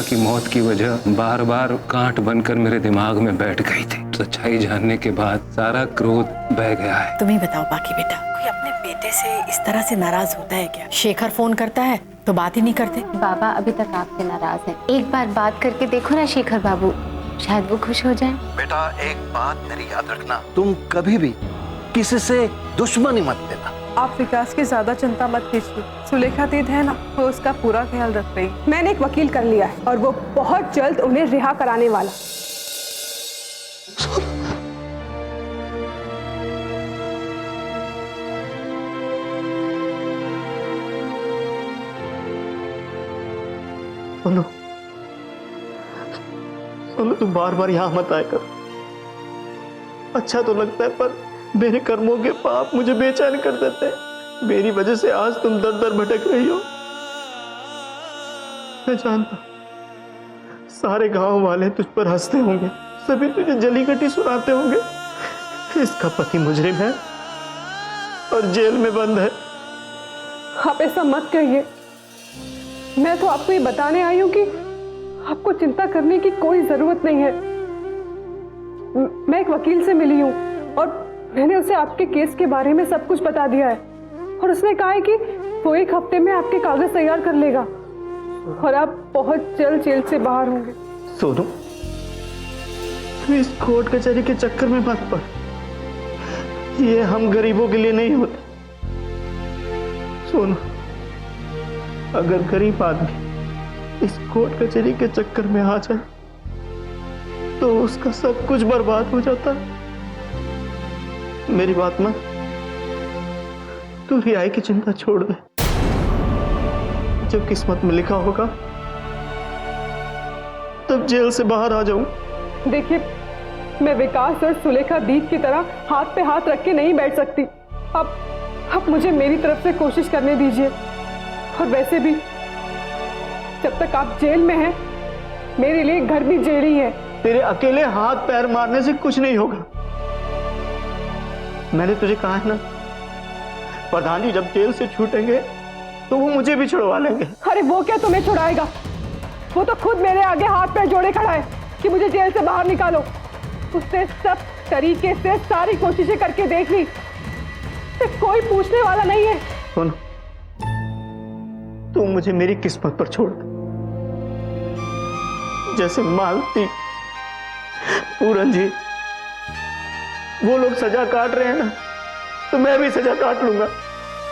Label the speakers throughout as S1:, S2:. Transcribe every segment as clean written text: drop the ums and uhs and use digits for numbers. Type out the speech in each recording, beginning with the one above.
S1: सुलेखा की मौत की वजह बार बार कांट बनकर मेरे दिमाग में बैठ गई थी। सच्चाई जानने के बाद सारा क्रोध बह गया है।
S2: तुम ही बताओ बाकी बेटा, कोई अपने बेटे से इस तरह से नाराज होता है क्या? शेखर फोन करता है तो बात ही नहीं करते।
S3: बाबा अभी तक आपसे नाराज हैं। एक बार बात करके देखो ना शेखर बाबू, शायद वो खुश हो जाए।
S4: बेटा एक बात मेरी याद रखना, तुम कभी भी किसी से दुश्मनी मत देना।
S5: आप विकास की ज्यादा चिंता मत कीजिए। सुलेखा दीद है ना, वो उसका पूरा ख्याल रख रही। मैंने एक वकील कर लिया है और वो बहुत जल्द उन्हें रिहा कराने वाला।
S6: सोनू, सोनू तू बार बार यहाँ मत आया कर। अच्छा तो लगता है पर मेरे कर्मों के पाप मुझे बेचैन कर देते हैं। मेरी वजह से आज तुम दर दर भटक रही हो। मैं जानता सारे गांव वाले तुझ पर हंसते होंगे, सभी तुझे जली कटी सुनाते होंगे। इसका पति मुजरिम है और जेल में बंद है।
S5: आप ऐसा मत कहिए। मैं तो आपको ये बताने आई हूँ कि आपको चिंता करने की कोई जरूरत नहीं है। मैं एक वकील से मिली हूँ और मैंने उसे आपके केस के बारे में सब कुछ बता दिया है और उसने कहा है कि वो 1 हफ्ते में आपके कागज तैयार कर लेगा और आप बहुत जल्द जेल से बाहर होंगे।
S6: सोनू, तू इस कोर्ट कचहरी के चक्कर में मत पड़। ये हम गरीबों के लिए नहीं होते। सोनू, अगर गरीब आदमी इस कोर्ट कचहरी के चक्कर में आ जाए तो उसका सब कुछ बर्बाद हो जाता है। मेरी बात मान, तू रिहाई की चिंता छोड़ दे। जब किस्मत में लिखा होगा तब जेल से बाहर आ जाऊं।
S5: देखिए, मैं विकास और सुलेखा दीद की तरह हाथ पे हाथ रख के नहीं बैठ सकती। अब मुझे मेरी तरफ से कोशिश करने दीजिए। और वैसे भी जब तक आप जेल में हैं, मेरे लिए घर भी जेल ही है।
S6: तेरे अकेले हाथ पैर मारने से कुछ नहीं होगा। मैंने तुझे कहा है ना, प्रधान जी जब जेल से छूटेंगे तो वो मुझे भी छुड़वा लेंगे।
S5: अरे वो क्या तुम्हें छुड़ाएगा? वो तो खुद मेरे आगे हाथ पैर जोड़े खड़ा है कि मुझे जेल से बाहर निकालो। उसने सब तरीके से सारी कोशिशें करके देख ली, कोई पूछने वाला नहीं है।
S6: सुन, तू मुझे मेरी किस्मत पर छोड़ दे। जैसे मालती, पूरन जी वो लोग सजा काट रहे हैं ना, तो मैं भी सजा काट लूंगा।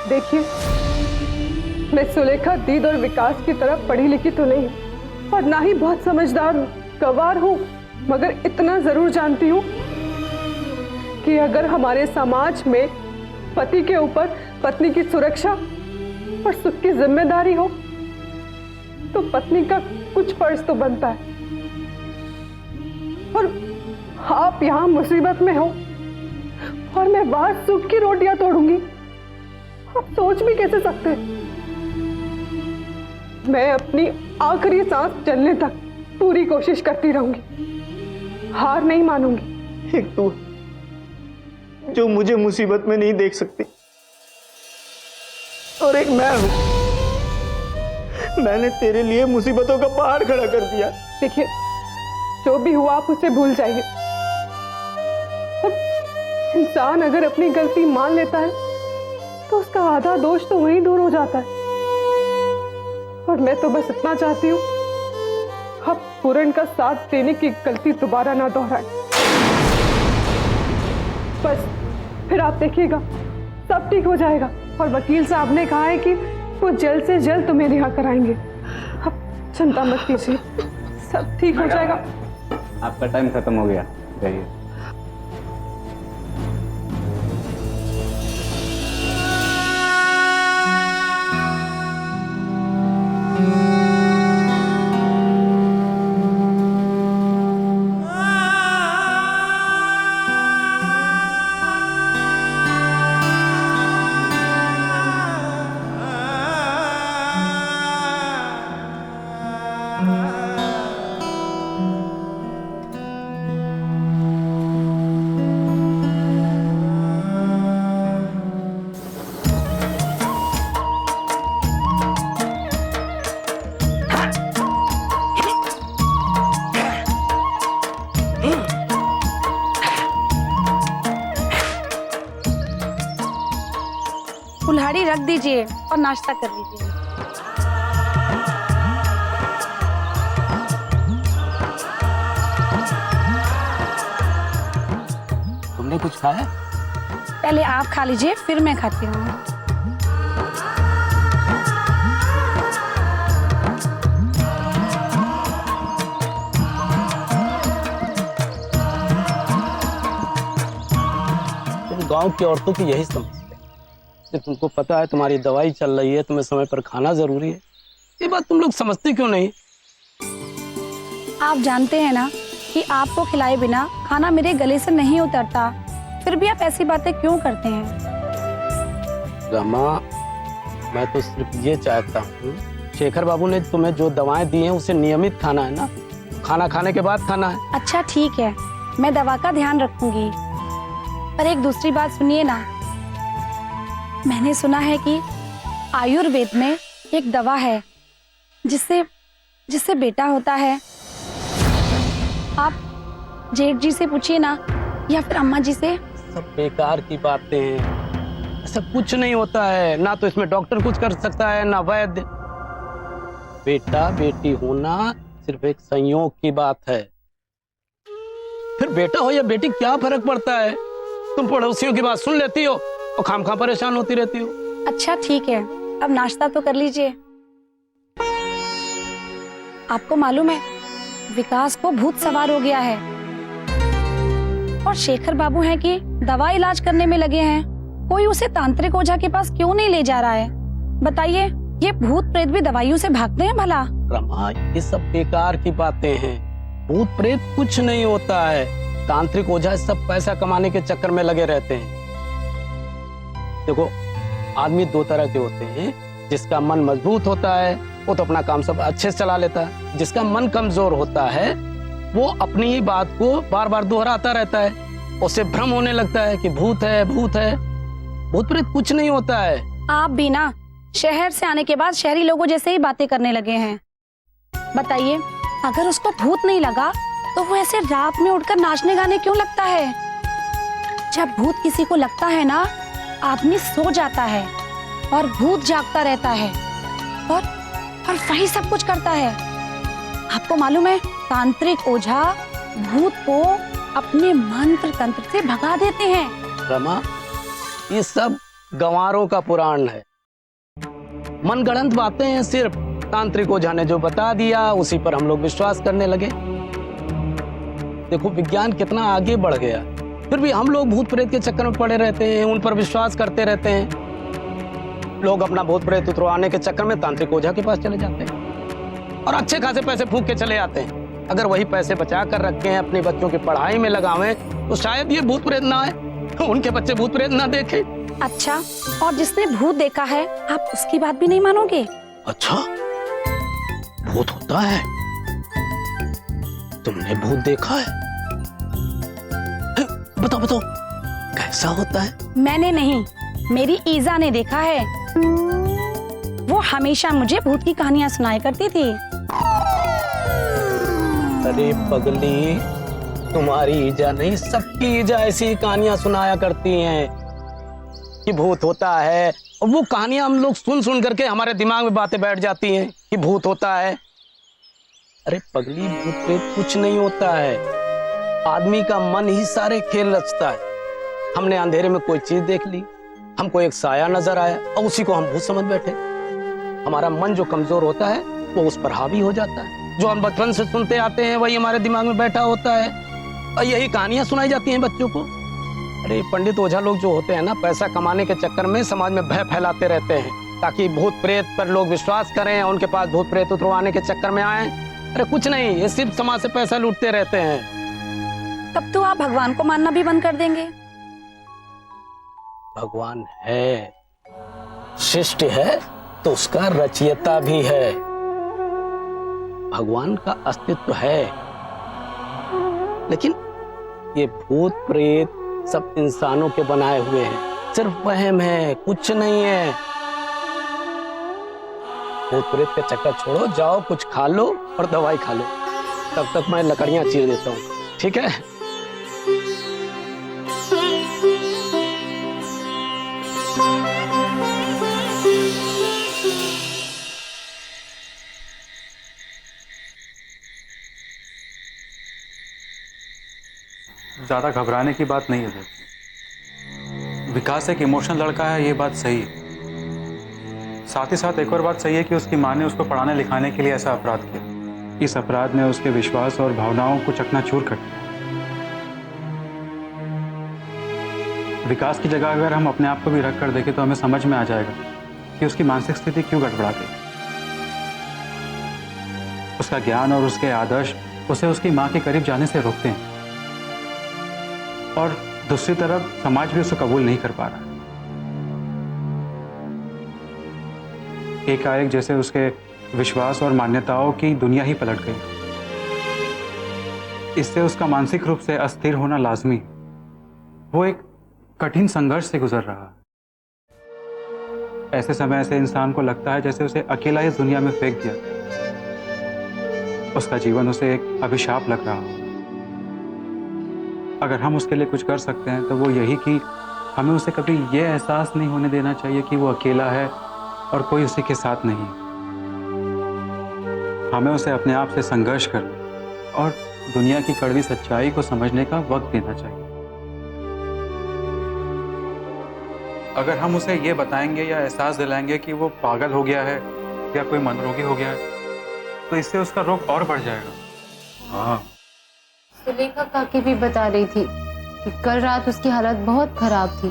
S5: देखिए, मैं सुलेखा दीद और विकास की तरह पढ़ी लिखी तो नहीं और ना ही बहुत समझदार हूँ, गंवार हूँ, मगर इतना जरूर जानती हूँ कि अगर हमारे समाज में पति के ऊपर पत्नी की सुरक्षा और सुख की जिम्मेदारी हो तो पत्नी का कुछ फर्ज तो बनता है। और आप यहाँ मुसीबत में हो और मैं बाहर सुख की रोटियां तोड़ूंगी, आप सोच भी कैसे सकते हैं? मैं अपनी आखिरी सांस चलने तक पूरी कोशिश करती रहूंगी, हार नहीं मानूंगी।
S6: एक तू जो मुझे मुसीबत में नहीं देख सकती और एक मैं हूं, मैंने तेरे लिए मुसीबतों का पहाड़ खड़ा कर दिया।
S5: देखिए, जो भी हुआ आप उसे भूल जाइए। और इंसान अगर अपनी गलती मान लेता है तो उसका आधा दोष तो वहीं दूर हो जाता है। और मैं तो बस इतना चाहती हूँ, आप पूरन का साथ देने की गलती दोबारा ना दोहराए। बस फिर आप देखिएगा सब ठीक हो जाएगा। और वकील साहब ने कहा है कि वो जल्द से जल्द तुम्हें रिहा कराएंगे। आप चिंता मत कीजिए, सब ठीक हो जाएगा।
S7: आपका टाइम खत्म हो गया, जाइए।
S8: कुल्हाड़ी रख दीजिए और नाश्ता कर लीजिए।
S7: तुमने कुछ खाया?
S8: पहले आप खा लीजिए, फिर मैं खाती हूँ।
S9: गांव की औरतों की यही समस्या है कि तुमको पता है तुम्हारी दवाई चल रही है, तुम्हें समय पर खाना जरूरी है, ये बात तुम लोग समझते क्यों नहीं?
S8: आप जानते हैं ना कि आपको खिलाए बिना खाना मेरे गले से नहीं उतरता, फिर भी आप ऐसी बातें क्यों करते हैं?
S9: रमा, मैं तो सिर्फ ये चाहता हूँ, शेखर बाबू ने तुम्हें जो दवाएं दी हैं उसे नियमित खाना है ना, खाना खाने के बाद खाना है।
S8: अच्छा ठीक है, मैं दवा का ध्यान रखूंगी, पर एक दूसरी बात सुनिए ना। मैंने सुना है कि आयुर्वेद में एक दवा है जिससे बेटा होता है। आप जेठ जी से पूछिए ना, या फिर अम्मा जी से।
S9: सब बेकार की बातें हैं, ऐसा कुछ नहीं होता है, ना तो इसमें डॉक्टर कुछ कर सकता है ना वैद्य। बेटा बेटी होना सिर्फ एक संयोग की बात है, फिर बेटा हो या बेटी क्या फर्क पड़ता है? तुम पड़ोसियों की बात सुन लेती हो और खामखा परेशान होती रहती हो।
S8: अच्छा ठीक है, अब नाश्ता तो कर लीजिए। आपको मालूम है विकास को भूत सवार हो गया है, और शेखर बाबू हैं कि दवा इलाज करने में लगे हैं। कोई उसे तांत्रिक ओझा के पास क्यों नहीं ले जा रहा है? बताइए, ये भूत प्रेत भी दवाइयों से भागते हैं भला?
S9: रमा, ये सब बेकार की बातें हैं, भूत प्रेत कुछ नहीं होता है। तांत्रिक ओझा सब पैसा कमाने के चक्कर में लगे रहते हैं। देखो, आदमी दो तरह के होते हैं, जिसका मन मजबूत होता है वो तो अपना काम सब अच्छे से चला लेता है, जिसका मन कमजोर होता है वो अपनी ही बात को बार बार दोहराता रहता है, उसे भ्रम होने लगता है कि भूत है भूत है। भूत प्रेत कुछ नहीं होता है।
S8: आप भी ना शहर से आने के बाद शहरी लोगों जैसे ही बातें करने लगे हैं। बताइए, अगर उसको भूत नहीं लगा तो वो ऐसे रात में उठकर नाचने गाने क्यों लगता है? जब भूत किसी को लगता है ना, आदमी सो जाता है और भूत जागता रहता है और वही सब कुछ करता है। आपको मालूम है, तांत्रिक ओझा भूत को अपने मंत्र तंत्र से भगा देते हैं।
S9: रमा, ये सब गंवारों का पुराण है, मनगढ़ंत बातें हैं सिर्फ। तांत्रिक ओझा ने जो बता दिया उसी पर हम लोग विश्वास करने लगे। देखो, विज्ञान कितना आगे बढ़ गया, फिर भी हम लोग भूत प्रेत के चक्कर में पड़े रहते हैं, उन पर विश्वास करते रहते हैं। लोग अपना भूत प्रेत उतरवाने के चक्कर में तांत्रिक ओझा के पास चले जाते हैं और अच्छे खासे पैसे फूंक के चले आते हैं। अगर वही पैसे बचा कर रखे हैं, अपने बच्चों की पढ़ाई में लगावें, तो शायद ये भूत प्रेत ना आए, उनके बच्चे भूत प्रेत ना देखें।
S8: अच्छा, और जिसने भूत देखा है आप उसकी बात भी नहीं मानोगे?
S9: अच्छा, भूत होता है? तुमने भूत देखा है? बताओ बताओ, कैसा होता है?
S8: मैंने नहीं, मेरी ईजा ने देखा है। वो हमेशा मुझे भूत की कहानियां सुनाया करती थी।
S9: अरे पगली, तुम्हारी ईजा नहीं, सबकी ईजा ऐसी कहानियां सुनाया करती हैं कि भूत होता है, और वो कहानियां हम लोग सुन सुन करके हमारे दिमाग में बातें बैठ जाती हैं कि भूत होता है। अरे पगली, भूत प्रेत कुछ नहीं होता है, आदमी का मन ही सारे खेल रचता है। हमने अंधेरे में कोई चीज देख ली, हमको एक साया नजर आया और उसी को हम भूत समझ बैठे। हमारा मन जो कमजोर होता है वो उस पर हावी हो जाता है। जो हम बचपन से सुनते आते हैं वही हमारे दिमाग में बैठा होता है, और यही कहानियां सुनाई जाती हैं बच्चों को। अरे पंडित ओझा लोग जो होते हैं ना, पैसा कमाने के चक्कर में समाज में भय फैलाते रहते हैं ताकि भूत प्रेत पर लोग विश्वास करें, उनके पास भूत प्रेत उतरवाने के चक्कर में आए। अरे कुछ नहीं, ये सिर्फ समाज से पैसा लूटते रहते हैं।
S8: तब तो आप भगवान को मानना भी बंद कर देंगे।
S9: भगवान है, शिष्ट है तो उसका रचयिता भी है। भगवान का अस्तित्व है, लेकिन ये भूत प्रेत सब इंसानों के बनाए हुए हैं, सिर्फ वहम है, कुछ नहीं है। भूत प्रेत का चक्कर छोड़ो, जाओ कुछ खा लो और दवाई खा लो। तब तक मैं लकड़ियां चीर देता हूँ, ठीक है?
S10: ज़्यादा घबराने की बात नहीं है देव। विकास एक इमोशनल लड़का है, ये बात सही है। साथ ही साथ एक और बात सही है कि उसकी माँ ने उसको पढ़ाने लिखाने के लिए ऐसा अपराध किया। इस अपराध ने उसके विश्वास और भावनाओं को चकनाचूर कर दिया। विकास की जगह अगर हम अपने आप को भी रख कर देखें तो हमें समझ में आ जाएगा कि उसकी मानसिक स्थिति क्यों गड़बड़ा गई। उसका ज्ञान और उसके आदर्श उसे उसकी माँ के करीब जाने से रोकते हैं, और दूसरी तरफ समाज भी उसे कबूल नहीं कर पा रहा। एकाएक जैसे उसके विश्वास और मान्यताओं की दुनिया ही पलट गई। इससे उसका मानसिक रूप से अस्थिर होना लाजमी। वो एक कठिन संघर्ष से गुजर रहा है। ऐसे समय ऐसे इंसान को लगता है जैसे उसे अकेला इस दुनिया में फेंक दिया। उसका जीवन उसे एक अभिशाप लग रहा हो। अगर हम उसके लिए कुछ कर सकते हैं तो वो यही कि हमें उसे कभी ये एहसास नहीं होने देना चाहिए कि वो अकेला है और कोई उसी के साथ नहीं। हमें उसे अपने आप से संघर्ष करने और दुनिया की कड़वी सच्चाई को समझने का वक्त देना चाहिए। अगर हम उसे ये बताएंगे या एहसास दिलाएंगे कि वो पागल हो गया है या कोई मनोरोगी हो गया है तो इससे उसका रोग और बढ़ जाएगा। हाँ,
S3: सुलेखा काकी भी बता रही थी कि कल रात उसकी हालत बहुत खराब थी।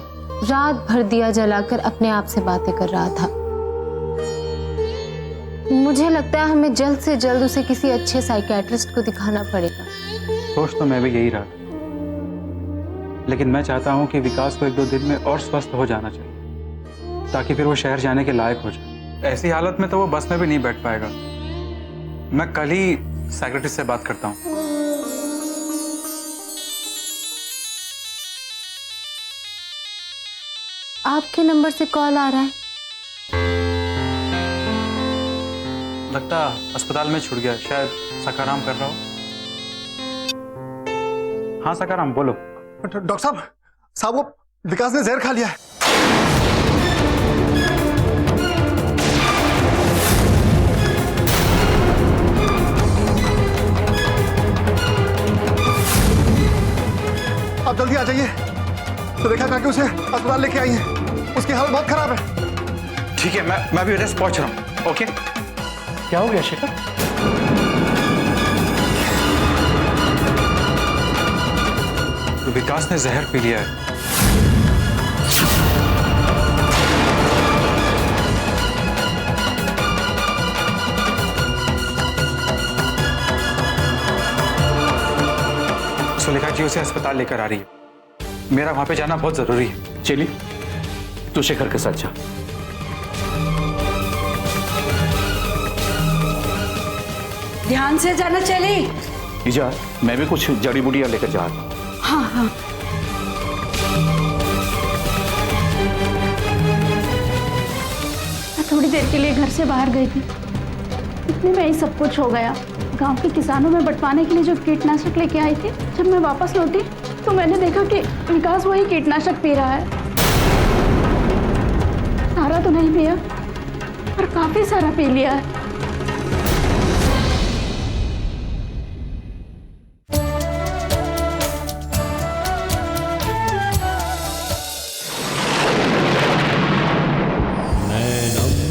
S3: रात भर दिया जलाकर अपने आप से बातें कर रहा था। मुझे लगता है हमें जल्द से जल्द उसे किसी अच्छे साइकियाट्रिस्ट को दिखाना पड़ेगा।
S10: सोच तो मैं भी यही रहा था, लेकिन मैं चाहता हूँ कि विकास को 1-2 दिन में और स्वस्थ हो जाना चाहिए ताकि फिर वो शहर जाने के लायक हो जाए। ऐसी हालत में तो वो बस में भी नहीं बैठ पाएगा। मैं कल ही साइकियाट्रिस्ट से बात करता हूँ।
S3: आपके नंबर से कॉल आ रहा है।
S10: लगता अस्पताल में छूट गया, शायद सकाराम कर रहा हो। हाँ सकाराम, बोलो।
S6: डॉक्टर साहब वो विकास ने जहर खा लिया है। आप जल्दी आ जाइए। तो देखा काकी उसे अस्पताल लेके आई है, उसकी हालत बहुत खराब है।
S10: ठीक है, मैं अभी एड्रेस पहुंच रहा हूँ। ओके। क्या हो गया शेखर? विकास ने जहर पी लिया है। सुलेखा जी उसे अस्पताल लेकर आ रही है। मेरा वहां पे जाना बहुत जरूरी है।
S7: चलिए, तू शेखर के साथ जा।
S8: ध्यान से जाना चली।
S7: जा, मैं भी कुछ जड़ी बूटियां लेकर जा रहा हूँ।
S8: हाँ हाँ।
S11: मैं थोड़ी देर के लिए घर से बाहर गई थी, इतने में ही सब कुछ हो गया। गांव के किसानों में बंटवाने के लिए जो कीटनाशक लेके आई थी, जब मैं वापस लौटी तो मैंने देखा कि विकास वही कीटनाशक पी रहा है। सारा तो नहीं पिया, पर काफी सारा पी लिया है।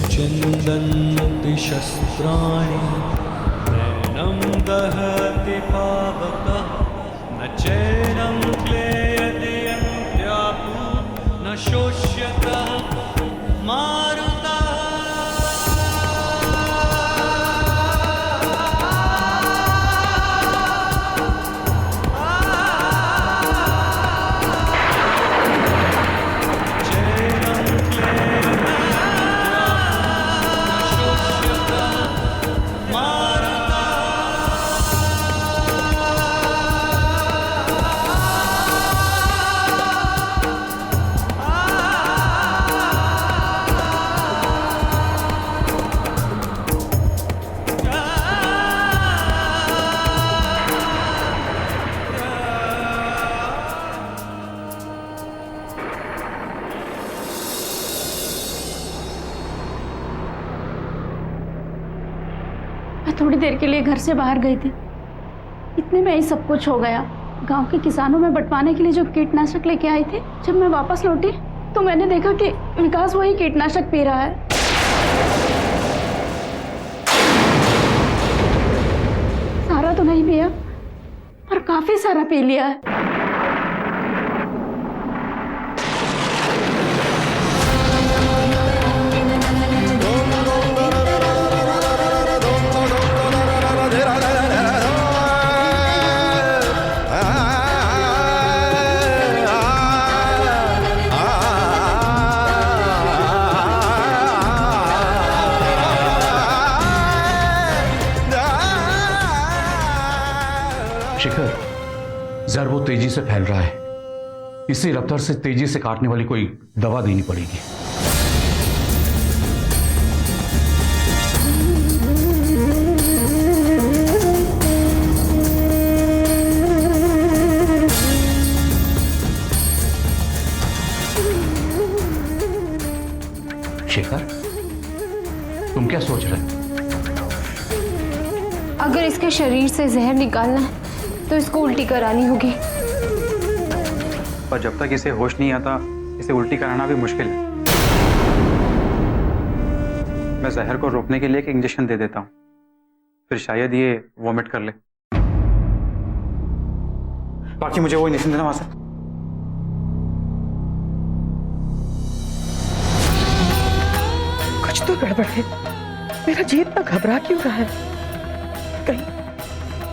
S12: चिन्दन्ति शस्त्राणि नैनं दहति पावकः न चैनं क्लेयते यन्त्यापो न शोष्यतः मारुतः। मैं थोड़ी देर के लिए घर से बाहर गई थी, इतने में ही सब कुछ हो गया।
S11: गांव के किसानों में बंटवाने के लिए जो कीटनाशक लेके आई थी, जब मैं वापस लौटी तो मैंने देखा कि विकास वही कीटनाशक पी रहा है। सारा तो नहीं पिया, पर काफी सारा पी लिया है।
S7: शिखर, जहर बहुत तेजी से फैल रहा है। इसी रफ्तार से तेजी से काटने वाली कोई दवा देनी पड़ेगी। शेखर, तुम क्या सोच रहे हो?
S3: अगर इसके शरीर से जहर निकालना है तो इसको उल्टी करानी होगी।
S10: पर जब तक इसे होश नहीं आता, इसे उल्टी कराना भी मुश्किल है। मैं जहर को रोकने के लिए एक इंजेक्शन दे देता हूँ, फिर शायद ये वॉमिट कर ले। बाकी मुझे वो इंजेक्शन देना वहां से।
S5: कुछ तो गड़बड़ है। मेरा जी इतना घबरा क्यों रहा है? कहीं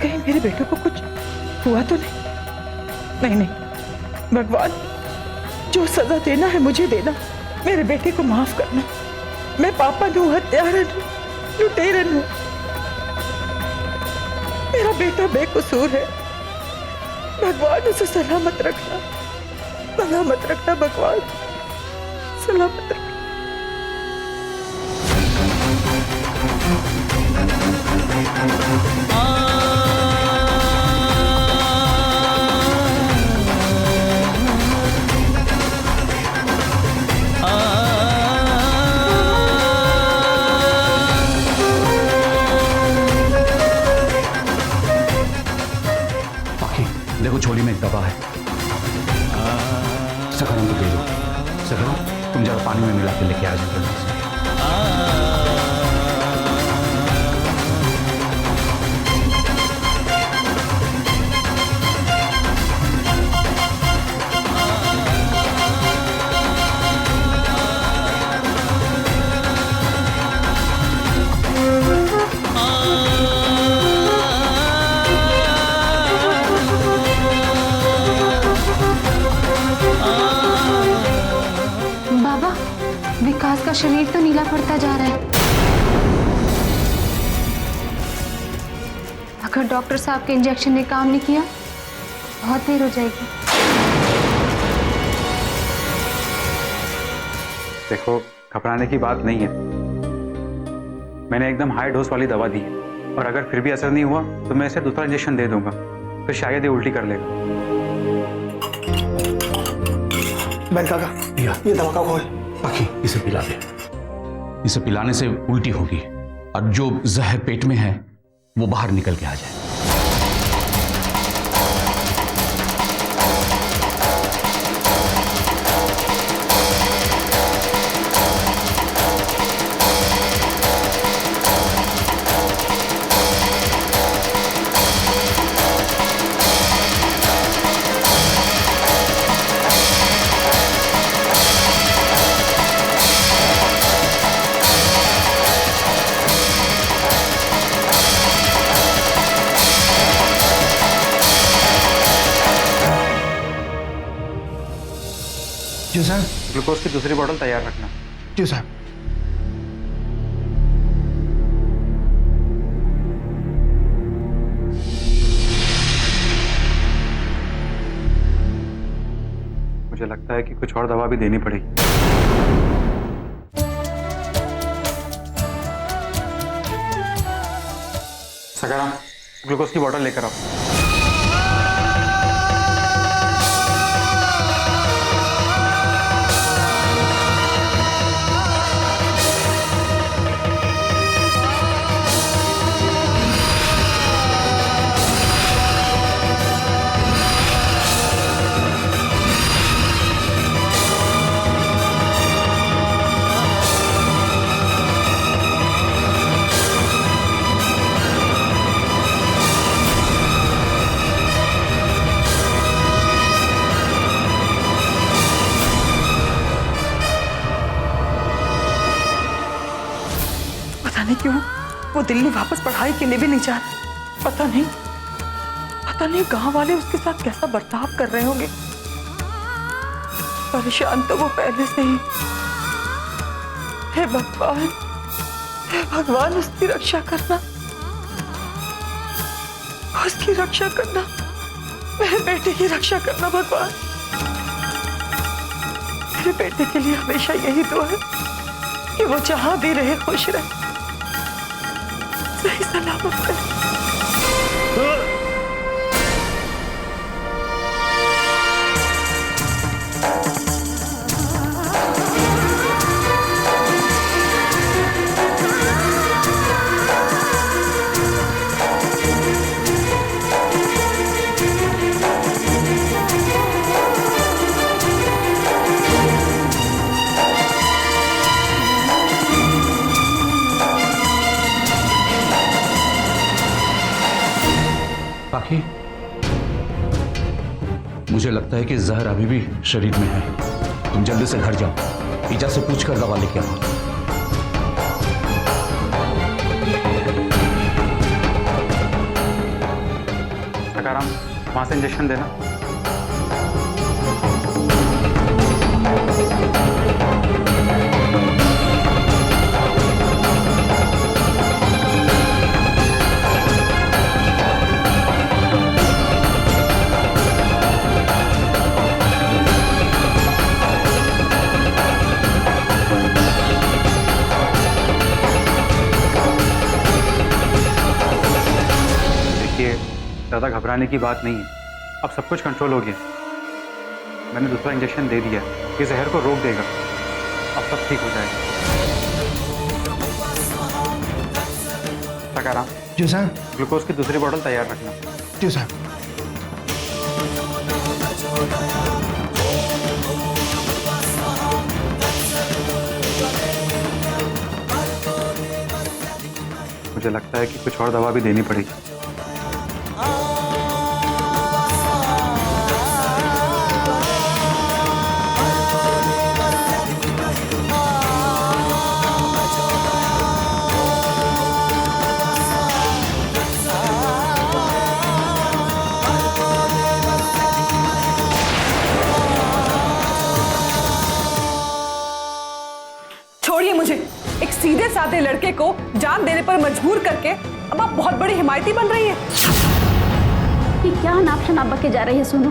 S5: कहीं मेरे बेटे को कुछ हुआ तो नहीं? नहीं, भगवान, जो सजा देना है मुझे देना। मेरे बेटे को माफ करना। मैं पापन हूँ, हत्यारन हूँ, लुटेरन हूँ। मेरा बेटा बेकसूर है। भगवान उसे सलामत रखना, सलामत रखना भगवान, सलामत रखना।
S7: देखो झोली में एक दवा है, सकरम को दे दो। सकरम, तुम जरा पानी में मिला के लेके आ जाओ।
S3: विकास का शरीर तो नीला पड़ता जा रहा है। अगर डॉक्टर साहब के इंजेक्शन ने काम नहीं किया, बहुत देर हो जाएगी।
S10: देखो, घबराने की बात नहीं है। मैंने एकदम हाई डोज वाली दवा दी है, और अगर फिर भी असर नहीं हुआ तो मैं इसे दूसरा इंजेक्शन दे दूंगा, फिर शायद ये उल्टी कर लेगा।
S6: बैल काका, ये दवा का घोल
S7: बाकी इसे पिला दे। इसे पिलाने से उल्टी होगी और जो जहर पेट में है वो बाहर निकल के आ जाए।
S10: जी साहब। ग्लूकोज की दूसरी बोतल तैयार रखना।
S6: जी साहब।
S10: मुझे लगता है कि कुछ और दवा भी देनी पड़ेगी। सकाराम, ग्लूकोज की बोतल लेकर आओ।
S5: दिल्ली वापस पढ़ाई के लिए भी नहीं जा रहा। पता नहीं गांव वाले उसके साथ कैसा बर्ताव कर रहे होंगे। परेशान तो वो पहले से ही। हे भगवान उसकी रक्षा करना, उसकी रक्षा करना, मेरे बेटे की रक्षा करना भगवान। मेरे बेटे के लिए हमेशा यही दुआ है कि वो जहां भी रहे खुश रहे, सही सलामत रहे।
S7: काकी, मुझे लगता है कि जहर अभी भी शरीर में है। तुम जल्दी से घर जाओ, ईजा से पूछकर दवा लेके आओ।
S10: सकाराम, वहां से इंजेक्शन देना। ज़्यादा घबराने की बात नहीं है, अब सब कुछ कंट्रोल हो गया। मैंने दूसरा इंजेक्शन दे दिया, ये जहर को रोक देगा, अब सब ठीक हो जाएगा। सकाराम
S6: जी साहब,
S10: ग्लूकोज की दूसरी बोतल तैयार रखना।
S6: जी साहब।
S10: मुझे लगता है कि कुछ और दवा भी देनी पड़ेगी।
S5: छोड़िए मुझे, एक सीधे साधे लड़के को जान देने पर मजबूर करके अब आप बहुत बड़ी हिमायती बन रही हैं।
S11: ये क्या नाप शनाप बके जा रही है सोनू?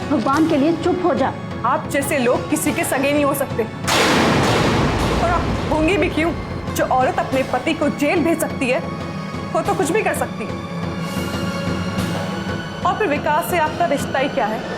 S11: भगवान के लिए चुप हो जा।
S5: आप जैसे लोग किसी के सगे नहीं हो सकते, और आप होंगी भी क्यों? जो औरत अपने पति को जेल भेज सकती है वो तो कुछ भी कर सकती है। और फिर विकास से आपका रिश्ता ही क्या है?